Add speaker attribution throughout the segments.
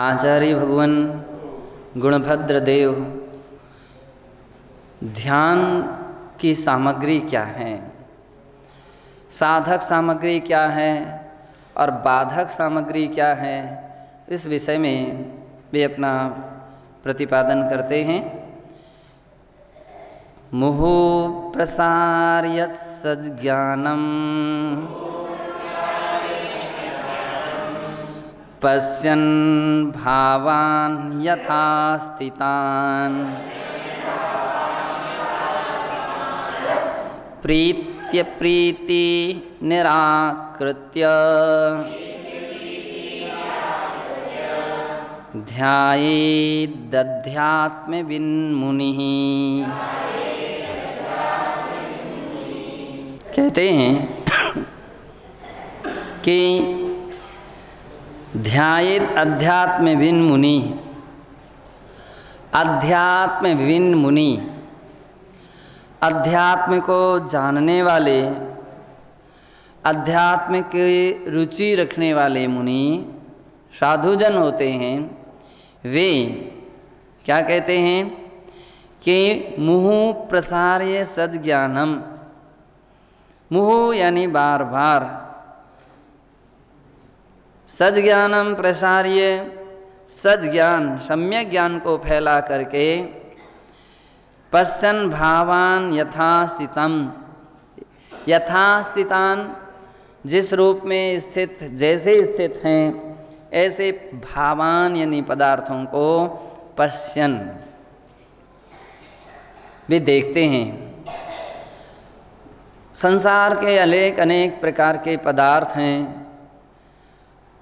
Speaker 1: आचार्य भगवान गुणभद्र देव ध्यान की सामग्री क्या है, साधक सामग्री क्या है और बाधक सामग्री क्या है, इस विषय में वे अपना प्रतिपादन करते हैं। मुहु प्रसार्य सज्ञानम पश्यन् भावान् यथा स्थितान् प्रीत्य प्रीति निराकृत्य ध्यायेदध्यात्म विन्मुनिः। कहते हैं कि ध्यायेत अध्यात्म विन्मुनि, अध्यात्म विन्मुनि, अध्यात्म को जानने वाले, अध्यात्म की रुचि रखने वाले मुनि साधुजन होते हैं। वे क्या कहते हैं कि मुहु प्रसार्य सज्ञानम, मुहु यानी बार बार, सज्ञानम प्रसार्य, सज्ञान सम्यक ज्ञान को फैला करके, पश्यन् भावान यथास्थितम, यथास्थितान जिस रूप में स्थित, जैसे स्थित हैं ऐसे भावान यानी पदार्थों को पश्यन् वे देखते हैं। संसार के अनेक प्रकार के पदार्थ हैं,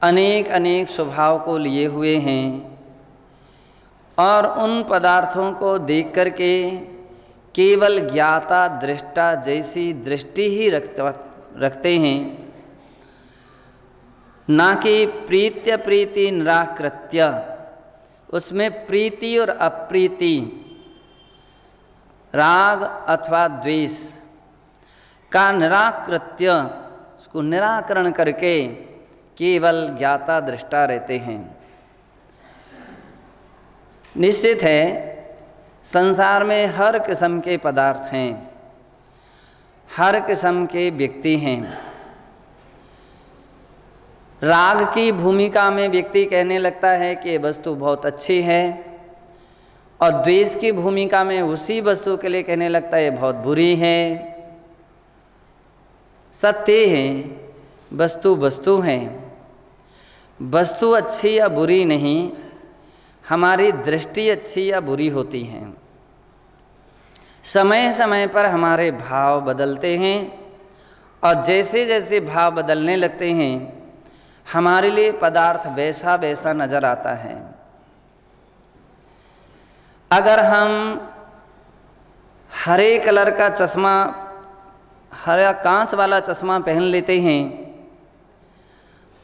Speaker 1: अनेक स्वभाव को लिए हुए हैं और उन पदार्थों को देख करके केवल ज्ञाता दृष्टा जैसी दृष्टि ही रखते हैं, ना कि प्रीत्य प्रीति निराकृत्य, उसमें प्रीति और अप्रीति, राग अथवा द्वेष का निराकृत्य, उसको निराकरण करके केवल ज्ञाता दृष्टा रहते हैं। निश्चित है संसार में हर किस्म के पदार्थ हैं, हर किस्म के व्यक्ति हैं। राग की भूमिका में व्यक्ति कहने लगता है कि वस्तु बहुत अच्छी है, और द्वेष की भूमिका में उसी वस्तु के लिए कहने लगता है बहुत बुरी है। सत्य है, वस्तु वस्तु है, वस्तु अच्छी या बुरी नहीं, हमारी दृष्टि अच्छी या बुरी होती है। समय समय पर हमारे भाव बदलते हैं और जैसे जैसे भाव बदलने लगते हैं हमारे लिए पदार्थ वैसा वैसा नजर आता है। अगर हम हरे कलर का चश्मा, हरा कांच वाला चश्मा पहन लेते हैं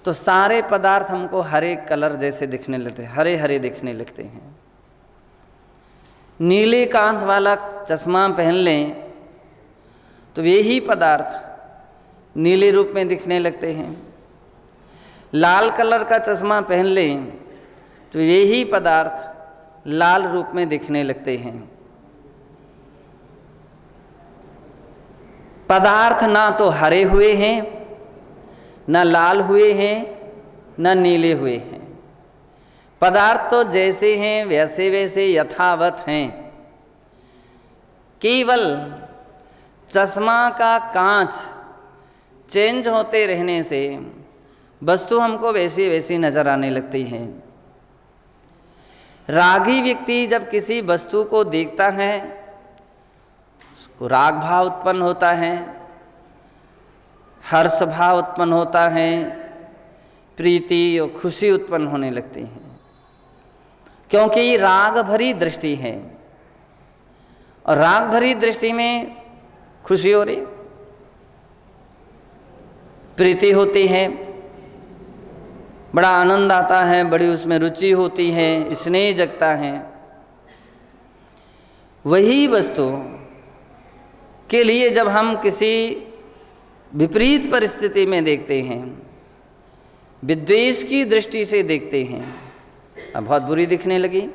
Speaker 1: तो सारे पदार्थ हमको हरे कलर जैसे दिखने लगते हैं, हरे हरे दिखने लगते हैं। नीले कांच वाला चश्मा पहन लें तो यही पदार्थ नीले रूप में दिखने लगते हैं। लाल कलर का चश्मा पहन लें तो यही पदार्थ लाल रूप में दिखने लगते हैं। पदार्थ ना तो हरे हुए हैं, ना लाल हुए हैं, ना नीले हुए हैं। पदार्थ तो जैसे हैं वैसे वैसे यथावत हैं। केवल चश्मा का कांच चेंज होते रहने से वस्तु हमको वैसी वैसी नजर आने लगती है। रागी व्यक्ति जब किसी वस्तु को देखता है उसको राग भाव उत्पन्न होता है, हर्ष भाव उत्पन्न होता है, प्रीति और खुशी उत्पन्न होने लगती है, क्योंकि राग भरी दृष्टि है और राग भरी दृष्टि में खुशी हो रही, प्रीति होती है, बड़ा आनंद आता है, बड़ी उसमें रुचि होती है, स्नेह जगता है। वही वस्तु के लिए जब हम किसी विपरीत परिस्थिति में देखते हैं, विद्वेष की दृष्टि से देखते हैं, अब बहुत बुरी दिखने लगी।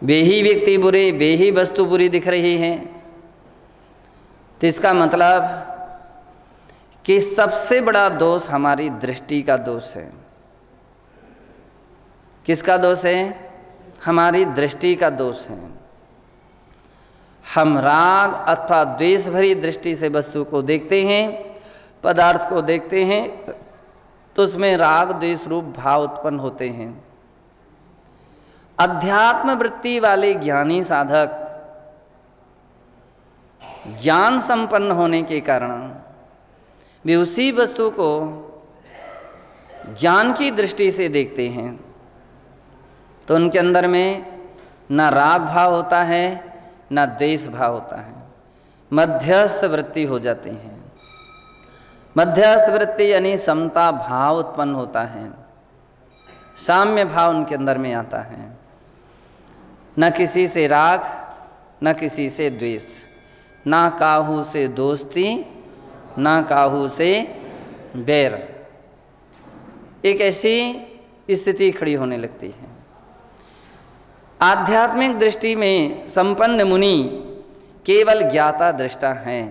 Speaker 1: वे ही व्यक्ति बुरे, वे ही वस्तु बुरी दिख रही है। तो इसका मतलब कि सबसे बड़ा दोष हमारी दृष्टि का दोष है। किसका दोष है? हमारी दृष्टि का दोष है। हम राग अथवा द्वेष भरी दृष्टि से वस्तु को देखते हैं, पदार्थ को देखते हैं, तो उसमें राग द्वेष रूप भाव उत्पन्न होते हैं। अध्यात्म वृत्ति वाले ज्ञानी साधक ज्ञान संपन्न होने के कारण वे उसी वस्तु को ज्ञान की दृष्टि से देखते हैं, तो उनके अंदर में न राग भाव होता है न द्वेष भाव होता है, मध्यस्थ वृत्ति हो जाती है। मध्यस्थ वृत्ति यानी समता भाव उत्पन्न होता है, साम्य भाव उनके अंदर में आता है। न किसी से राग न किसी से द्वेष, ना काहू से दोस्ती ना काहू से बैर। एक ऐसी स्थिति खड़ी होने लगती है। आध्यात्मिक दृष्टि में संपन्न मुनि केवल ज्ञाता दृष्टा हैं।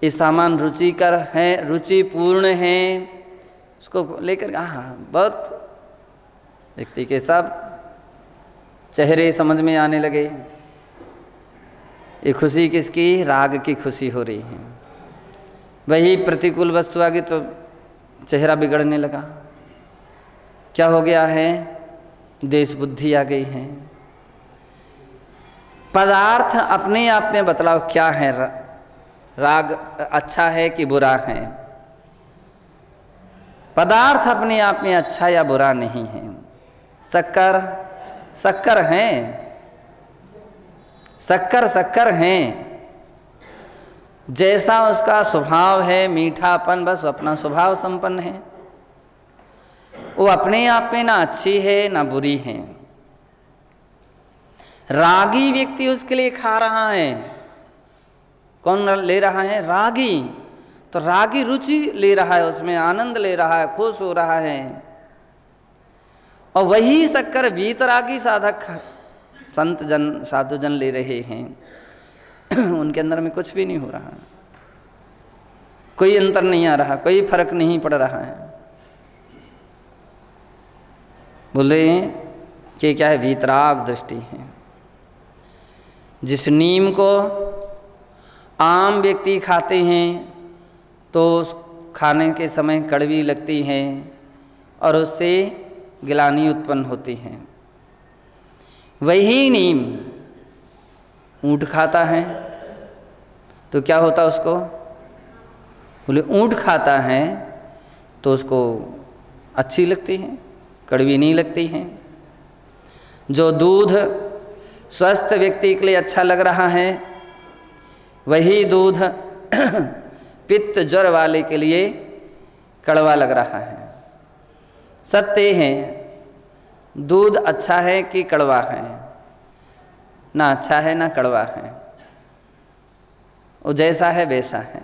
Speaker 1: ये सामान रुचिकर है, रुचिपूर्ण है, उसको लेकर बहुत व्यक्ति के सब चेहरे समझ में आने लगे। ये खुशी किसकी? राग की खुशी हो रही है। वही प्रतिकूल वस्तु आ गई तो चेहरा बिगड़ने लगा। क्या हो गया है? देश बुद्धि आ गई है। पदार्थ अपने आप में बतलाव क्या है? राग अच्छा है कि बुरा है? पदार्थ अपने आप में अच्छा या बुरा नहीं है। शक्कर शक्कर है, शक्कर है, जैसा उसका स्वभाव है, मीठापन, बस अपना स्वभाव संपन्न है। वो अपने आप में ना अच्छी है ना बुरी है। रागी व्यक्ति उसके लिए खा रहा है। कौन ले रहा है? रागी। तो रागी रुचि ले रहा है, उसमें आनंद ले रहा है, खुश हो रहा है। और वही शक्कर वीतरागी साधक संत जन साधु जन ले रहे हैं। उनके अंदर में कुछ भी नहीं हो रहा, कोई अंतर नहीं आ रहा, कोई फर्क नहीं पड़ रहा है। बोले कि क्या है? वीतराग दृष्टि है। जिस नीम को आम व्यक्ति खाते हैं तो खाने के समय कड़वी लगती है और उससे गिलानी उत्पन्न होती है। वही नीम ऊंट खाता है तो क्या होता उसको? बोले ऊंट खाता है तो उसको अच्छी लगती है, कड़वी नहीं लगती है। जो दूध स्वस्थ व्यक्ति के लिए अच्छा लग रहा है, वही दूध पित्त ज्वर वाले के लिए कड़वा लग रहा है। सत्य है, दूध अच्छा है कि कड़वा है? ना अच्छा है ना कड़वा है, वो जैसा है वैसा है।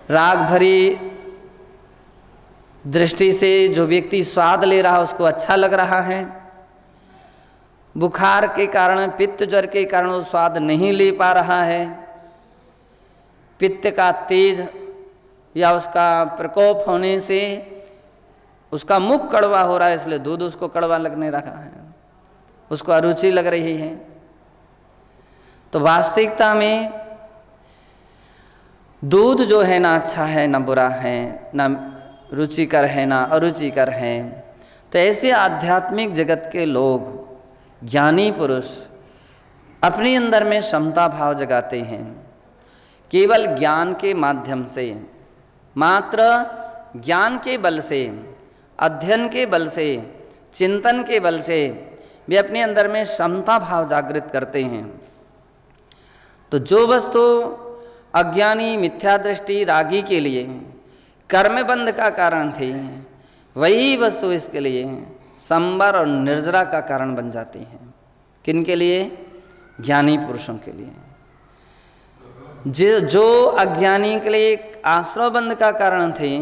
Speaker 1: राग भरी दृष्टि से जो व्यक्ति स्वाद ले रहा है उसको अच्छा लग रहा है। बुखार के कारण, पित्त ज्वर के कारण वो स्वाद नहीं ले पा रहा है। पित्त का तेज या उसका प्रकोप होने से उसका मुख कड़वा हो रहा है, इसलिए दूध उसको कड़वा लगने रहा है, उसको अरुचि लग रही है। तो वास्तविकता में दूध जो है ना अच्छा है ना बुरा है, ना रुचिकर है ना अरुचिकर है। तो ऐसे आध्यात्मिक जगत के लोग, ज्ञानी पुरुष अपने अंदर में समता भाव जगाते हैं। केवल ज्ञान के माध्यम से, मात्र ज्ञान के बल से, अध्ययन के बल से, चिंतन के बल से वे अपने अंदर में समता भाव जागृत करते हैं। तो जो वस्तु अज्ञानी, मिथ्या दृष्टि, रागी के लिए कर्मबंध का कारण थी, वही वस्तु इसके लिए संबर और निर्जरा का कारण बन जाती है। किन के लिए? ज्ञानी पुरुषों के लिए। जो अज्ञानी के लिए आश्रव बंध का कारण थे,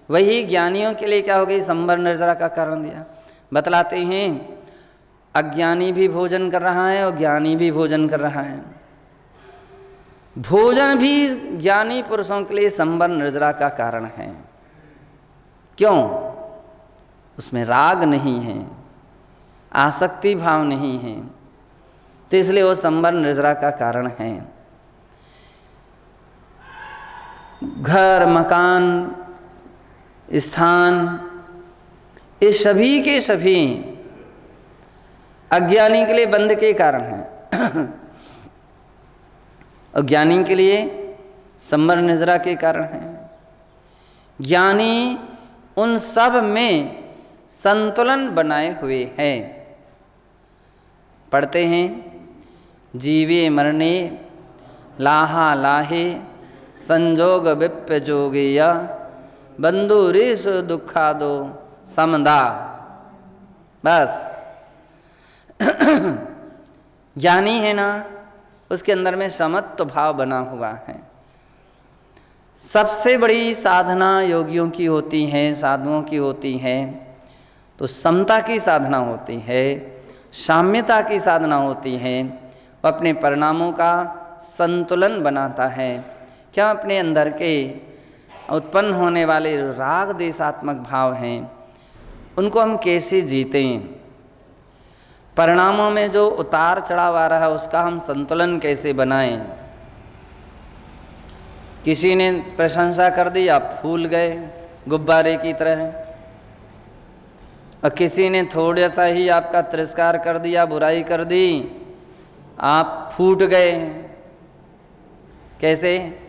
Speaker 1: वही ज्ञानियों के लिए क्या हो गई, संबर निर्जरा का कारण दिया। बतलाते हैं अज्ञानी भी भोजन कर रहा है और ज्ञानी भी भोजन कर रहा है। भोजन भी ज्ञानी पुरुषों के लिए संबर निर्जरा का कारण है। क्यों? उसमें राग नहीं है, आसक्ति भाव नहीं है, तो इसलिए वो संबर निर्जरा का कारण है। घर, मकान, स्थान, ये सभी के सभी अज्ञानी के लिए बंध के कारण हैं और ज्ञानी के लिए संबर निजरा के कारण हैं। ज्ञानी उन सब में संतुलन बनाए हुए हैं। पढ़ते हैं जीवे मरणे लाहा लाहे संजोग विप्य जोगेया बंधुरीश दुखादो समदा। बस ज्ञानी है ना, उसके अंदर में समत्व भाव बना हुआ है। सबसे बड़ी साधना योगियों की होती है, साधुओं की होती है, तो समता की साधना होती है, साम्यता की साधना होती है। वो अपने परिणामों का संतुलन बनाता है। क्या अपने अंदर के उत्पन्न होने वाले राग देशात्मक भाव हैं, उनको हम कैसे जीतें, परिणामों में जो उतार चढ़ाव आ रहा है उसका हम संतुलन कैसे बनाएं। किसी ने प्रशंसा कर दी, आप फूल गए गुब्बारे की तरह, और किसी ने थोड़ा सा ही आपका तिरस्कार कर दिया, बुराई कर दी, आप फूट गए। कैसे?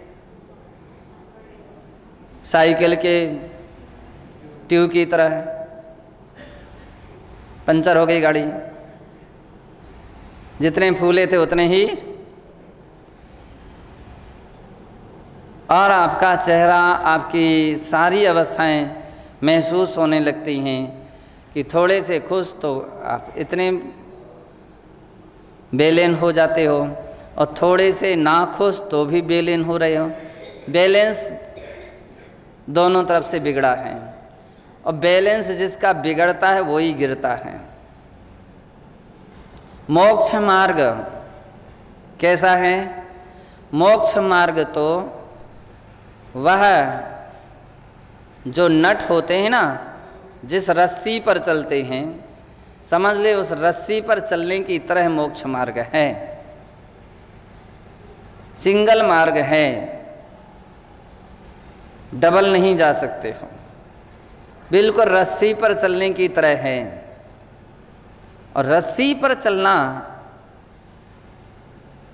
Speaker 1: साइकिल के ट्यूब की तरह, पंचर हो गई गाड़ी। जितने फूले थे उतने ही, और आपका चेहरा, आपकी सारी अवस्थाएं महसूस होने लगती हैं कि थोड़े से खुश तो आप इतने बेलेन हो जाते हो, और थोड़े से नाखुश तो भी बेलेन हो रहे हो। बैलेंस दोनों तरफ से बिगड़ा है, और बैलेंस जिसका बिगड़ता है वही गिरता है। मोक्ष मार्ग कैसा है? मोक्ष मार्ग तो वह जो नट होते हैं ना, जिस रस्सी पर चलते हैं, समझ ले उस रस्सी पर चलने की तरह मोक्ष मार्ग है। सिंगल मार्ग है, डबल नहीं जा सकते हो, बिल्कुल रस्सी पर चलने की तरह है। और रस्सी पर चलना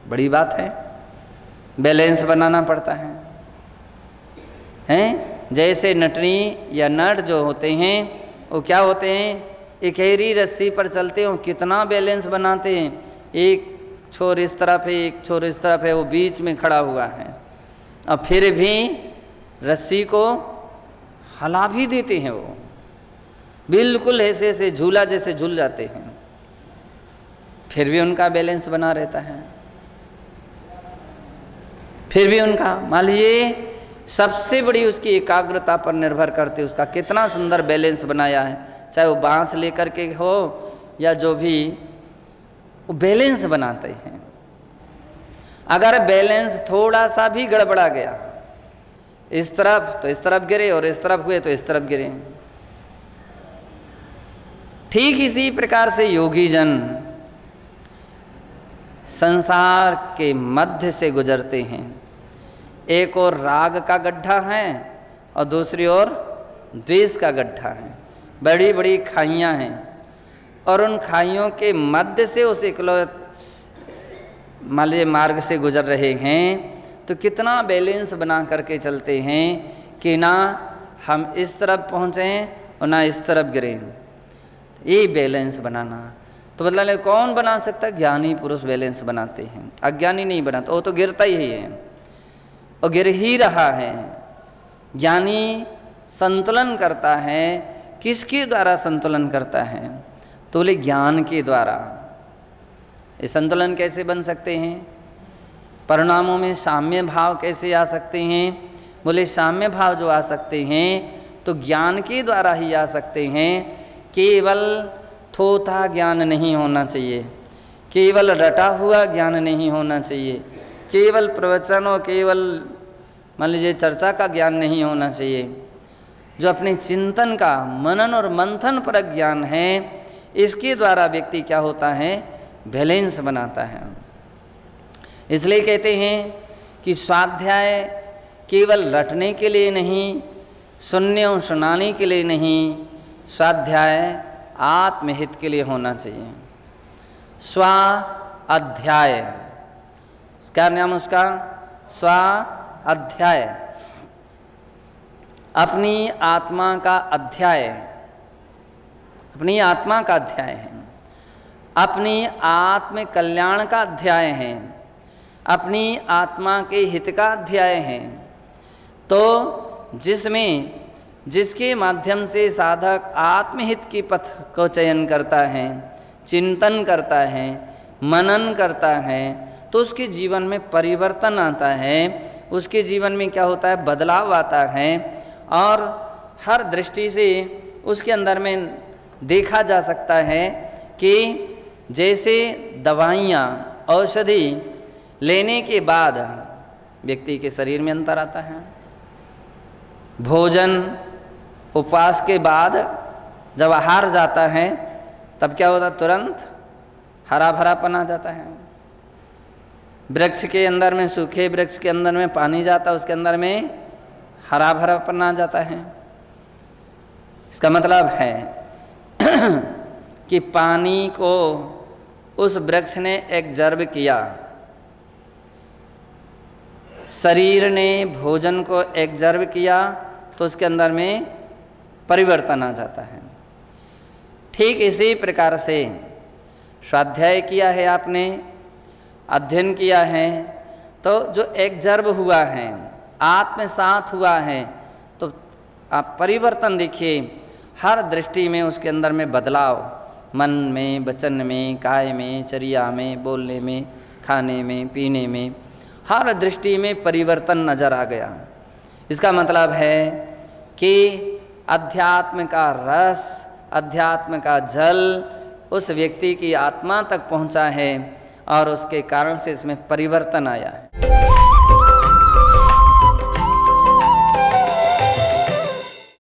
Speaker 1: बड़ी बात है, बैलेंस बनाना पड़ता है। हैं? जैसे नटनी या नट जो होते हैं वो क्या होते हैं, एक ही रस्सी पर चलते हो, कितना बैलेंस बनाते हैं। एक छोर इस तरफ है, एक छोर इस तरफ है, वो बीच में खड़ा हुआ है, और फिर भी रस्सी को हला भी देते हैं। वो बिल्कुल ऐसे ऐसे झूला जैसे झूल जाते हैं, फिर भी उनका बैलेंस बना रहता है। फिर भी उनका, मान लीजिए, सबसे बड़ी उसकी एकाग्रता पर निर्भर करते उसका कितना सुंदर बैलेंस बनाया है। चाहे वो बांस लेकर के हो या जो भी, वो बैलेंस बनाते हैं। अगर बैलेंस थोड़ा सा भी गड़बड़ा गया, इस तरफ तो इस तरफ गिरे, और इस तरफ हुए तो इस तरफ गिरे। ठीक इसी प्रकार से योगी जन संसार के मध्य से गुजरते हैं। एक और राग का गड्ढा है और दूसरी ओर द्वेष का गड्ढा है। बड़ी बड़ी खाइयां हैं, और उन खाइयों के मध्य से उस इकलौते मान लीजिए मार्ग से गुजर रहे हैं, तो कितना बैलेंस बना करके चलते हैं कि ना हम इस तरफ पहुँचें और ना इस तरफ गिरें। ये बैलेंस बनाना तो मतलब कौन बना सकता है? ज्ञानी पुरुष बैलेंस बनाते हैं, अज्ञानी नहीं बनाता। वो तो गिरता ही है और गिर ही रहा है। ज्ञानी संतुलन करता है। किसके द्वारा संतुलन करता है? तो बोले ज्ञान के द्वारा। ये संतुलन कैसे बन सकते हैं? परिणामों में साम्य भाव कैसे आ सकते हैं? बोले साम्य भाव जो आ सकते हैं तो ज्ञान के द्वारा ही आ सकते हैं। केवल थोथा ज्ञान नहीं होना चाहिए, केवल रटा हुआ ज्ञान नहीं होना चाहिए, केवल प्रवचन और केवल मान लीजिए चर्चा का ज्ञान नहीं होना चाहिए। जो अपने चिंतन का मनन और मंथन पर ज्ञान है, इसके द्वारा व्यक्ति क्या होता है? बैलेंस बनाता है। इसलिए कहते हैं कि स्वाध्याय केवल रटने के लिए नहीं, सुनने और सुनाने के लिए नहीं, स्वाध्याय आत्महित के लिए होना चाहिए। स्वाध्याय, क्या नाम उसका? स्वाध्याय, अपनी आत्मा का अध्याय, अपनी आत्मा का अध्याय है, अपनी आत्म कल्याण का अध्याय है, अपनी आत्मा के हित का अध्याय है। तो जिसके माध्यम से साधक आत्महित की पथ को चयन करता है, चिंतन करता है, मनन करता है, तो उसके जीवन में परिवर्तन आता है, उसके जीवन में क्या होता है? बदलाव आता है। और हर दृष्टि से उसके अंदर में देखा जा सकता है कि जैसे दवाइयाँ, औषधि लेने के बाद व्यक्ति के शरीर में अंतर आता है, भोजन उपवास के बाद जब आहार जाता है तब क्या होता? तुरंत हरा भरापन आ जाता है। वृक्ष के अंदर में, सूखे वृक्ष के अंदर में पानी जाता है, उसके अंदर में हरा भरापन आ जाता है। इसका मतलब है कि पानी को उस वृक्ष ने एब्जॉर्ब किया, शरीर ने भोजन को एब्जॉर्ब किया, तो उसके अंदर में परिवर्तन आ जाता है। ठीक इसी प्रकार से स्वाध्याय किया है आपने, अध्ययन किया है, तो जो एब्जॉर्ब हुआ है, आत्मसात हुआ है, तो आप परिवर्तन देखिए हर दृष्टि में, उसके अंदर में बदलाव, मन में, वचन में, काय में, चर्या में, बोलने में, खाने में, पीने में, हर दृष्टि में परिवर्तन नजर आ गया। इसका मतलब है कि अध्यात्म का रस, अध्यात्म का जल उस व्यक्ति की आत्मा तक पहुंचा है और उसके कारण से इसमें परिवर्तन आया है।